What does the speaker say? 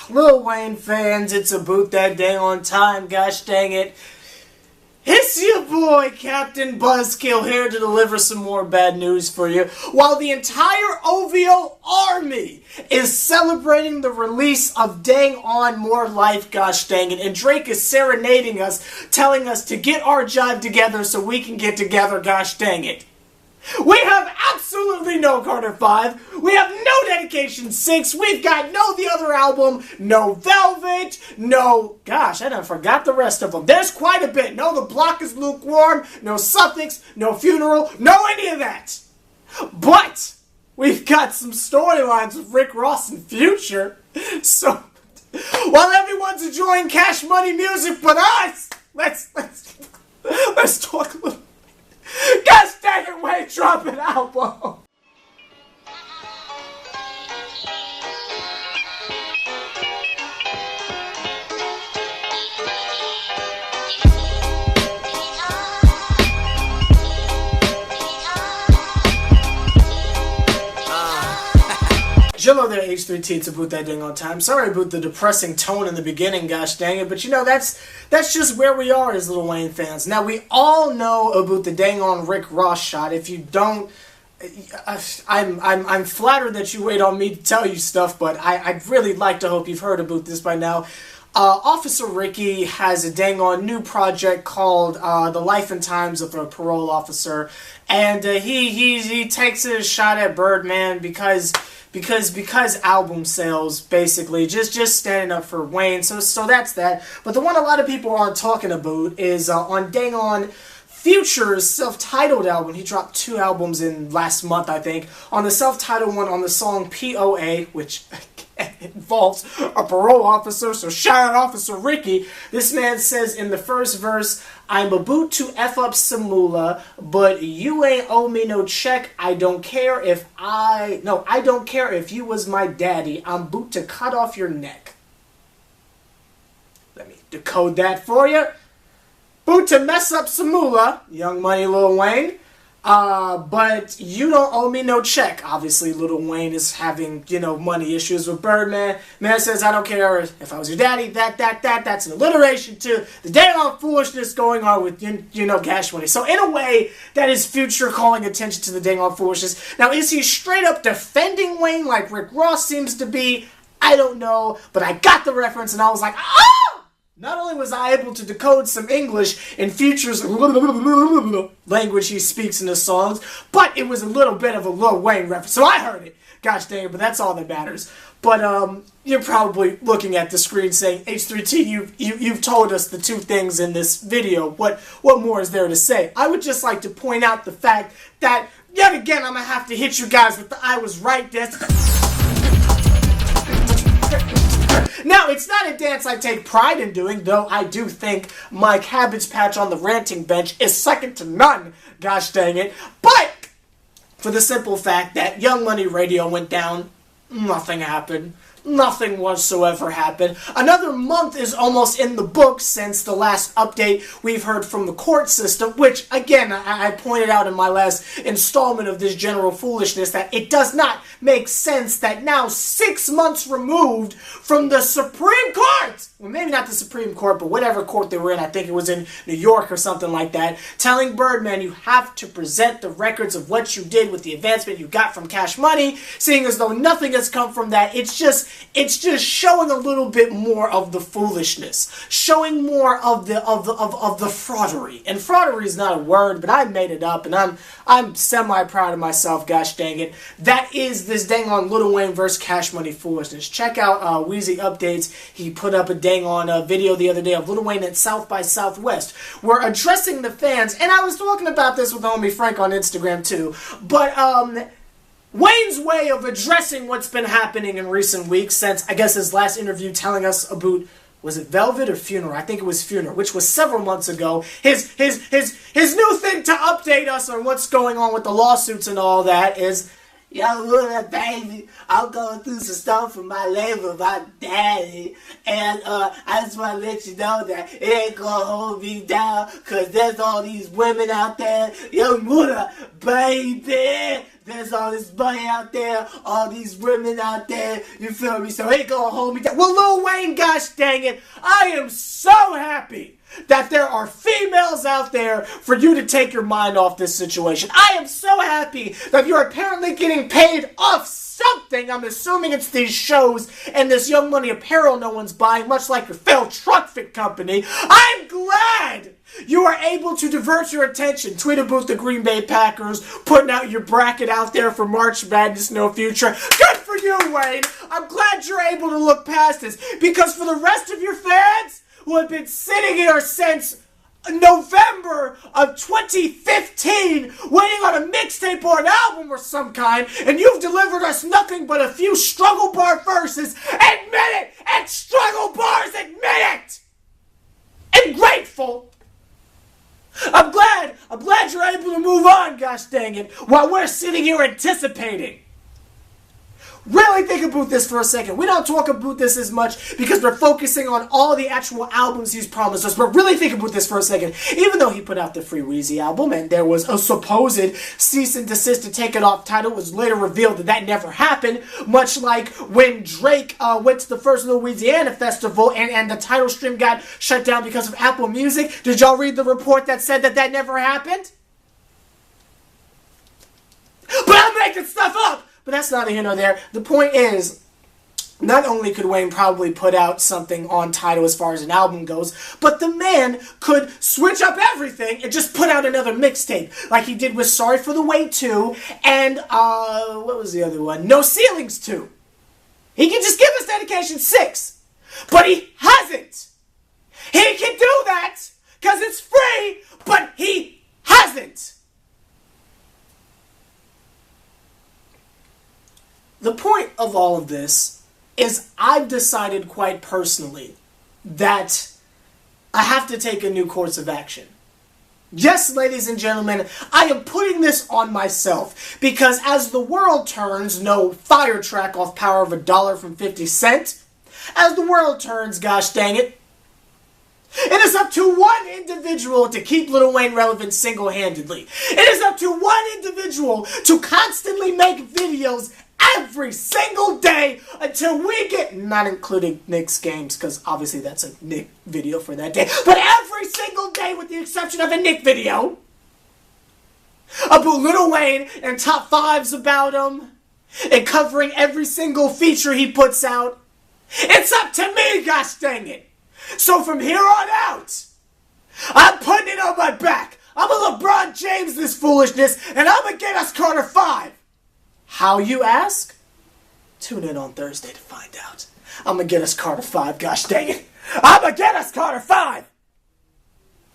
Lil Wayne fans, it's about that dang on time, gosh dang it. It's your boy, Captain Buzzkill, here to deliver some more bad news for you. While the entire OVO army is celebrating the release of Dang On More Life, gosh dang it, and Drake is serenading us, telling us to get our jive together so we can get together, gosh dang it. We have absolutely no Carter 5, we have no Dedication 6, we've got no the other album, no Velvet, no, gosh, I done forgot the rest of them. There's quite a bit. No The Block Is Lukewarm, no Suffix, no Funeral, no any of that. But we've got some storylines with Rick Ross and Future. So, while everyone's enjoying Cash Money music but us, let's talk a little. Gosh dang it, Wayne, drop an album! Hello there, H+III+T, it's about that dang on time. Sorry about the depressing tone in the beginning, gosh dang it, but you know, that's just where we are as Lil Wayne fans. Now, we all know about the dang on Rick Ross shot. If you don't, I'm flattered that you wait on me to tell you stuff, but I'd really like to hope you've heard about this by now. Officer Ricky has a dang on new project called The Life and Times of a Parole Officer, and he takes a shot at Birdman because album sales, basically, just standing up for Wayne. So that's that. But the one a lot of people aren't talking about is on dang on Future's self-titled album. He dropped 2 albums in last month, I think. On the self-titled one, on the song POA, which involves a parole officer, so shout out Officer Ricky. This man says in the first verse, I'm about to F up some moolah, but you ain't owe me no check. I don't care if you was my daddy. I'm boot to cut off your neck. Let me decode that for you. Boot to mess up some moolah, Young Money Lil Wayne. But you don't owe me no check. Obviously, Lil Wayne is having, money issues with Birdman. Man says, I don't care if I was your daddy. That's an alliteration to the dang on foolishness going on with, Cash Money. So, in a way, that is Future calling attention to the dang on foolishness. Now, is he straight up defending Wayne like Rick Ross seems to be? I don't know. But I got the reference and I was like, ah! Not only was I able to decode some English in Future's language he speaks in his songs, but it was a little bit of a Lil Wayne reference, so I heard it. Gosh dang it, but that's all that matters. But you're probably looking at the screen saying, H+III+T, you've told us the 2 things in this video. What more is there to say? I would just like to point out the fact that, yet again, I'm going to have to hit you guys with the I was right dance. Now, it's not a dance I take pride in doing, though I do think my Cabbage Patch on the ranting bench is second to none, gosh dang it. But, for the simple fact that Young Money Radio went down, nothing happened. Nothing whatsoever happened. Another month is almost in the books since the last update we've heard from the court system, which, again, I pointed out in my last installment of this general foolishness that it does not make sense that now 6 months removed from the Supreme Court, well, maybe not the Supreme Court, but whatever court they were in, I think it was in New York or something like that, telling Birdman you have to present the records of what you did with the advancement you got from Cash Money, seeing as though nothing has come from that. It's just showing a little bit more of the foolishness, showing more of the fraudery. And fraudery is not a word, but I made it up, and I'm semi proud of myself. Gosh dang it! That is this dang on Lil Wayne vs. Cash Money foolishness. Check out Weezy Updates. He put up a dang on video the other day of Lil Wayne at South by Southwest. We're addressing the fans, and I was talking about this with homie Frank on Instagram too. But Wayne's way of addressing what's been happening in recent weeks since, I guess, his last interview telling us about, was it Velvet or Funeral? I think it was Funeral, which was several months ago. His new thing to update us on what's going on with the lawsuits and all that is Yo, what up, baby? I'm going through some stuff from my label, my daddy. And I just want to let you know that it ain't gonna hold me down, cause there's all these women out there. Yo, what up, baby? There's all this money out there, all these women out there, you feel me? So it ain't gonna hold me down. Well, Lil Wayne, gosh dang it, I am so happy that there are females out there for you to take your mind off this situation. I am so happy that you're apparently getting paid off something. I'm assuming it's these shows and this Young Money apparel no one's buying, much like your failed truck fit company. I'm glad you are able to divert your attention. Tweet about the Green Bay Packers, putting out your bracket out there for March Madness No Future. Good for you, Wayne. I'm glad you're able to look past this, because for the rest of your fans who have been sitting here since November of 2015 waiting on a mixtape or an album or some kind, and you've delivered us nothing but a few struggle bar verses, admit it! And struggle bars, admit it! Ungrateful! I'm glad you're able to move on, gosh dang it, while we're sitting here anticipating. Really think about this for a second. We don't talk about this as much because we're focusing on all the actual albums he's promised us, but really think about this for a second. Even though he put out the Free Weezy album and there was a supposed cease and desist to take it off title, it was later revealed that that never happened, much like when Drake went to the first Louisiana festival and the title stream got shut down because of Apple Music. Did y'all read the report that said that that never happened? But I'm making stuff up! But that's neither here nor there. The point is, not only could Wayne probably put out something on Tidal as far as an album goes, but the man could switch up everything and just put out another mixtape, like he did with Sorry for the Wait 2 and, what was the other one? No Ceilings 2. He can just give us Dedication 6, but he hasn't. He can do that because it's free, but he hasn't. The point of all of this is I've decided quite personally that I have to take a new course of action. Yes, ladies and gentlemen, I am putting this on myself because as the world turns, no fire track off Power of $1 from 50 Cent, as the world turns, gosh dang it, it is up to one individual to keep Lil Wayne relevant single-handedly. It is up to one individual to constantly make videos every single day until we get, not including Nick's games, because obviously that's a Nick video for that day, but every single day with the exception of a Nick video about Lil Wayne and top 5s about him and covering every single feature he puts out. It's up to me, gosh dang it. So from here on out, I'm putting it on my back. I'm a LeBron James this foolishness, and I'm gonna get us Carter 5. How, you ask? Tune in on Thursday to find out. I'm gonna get us Carter 5, gosh dang it. I'm gonna get us Carter 5!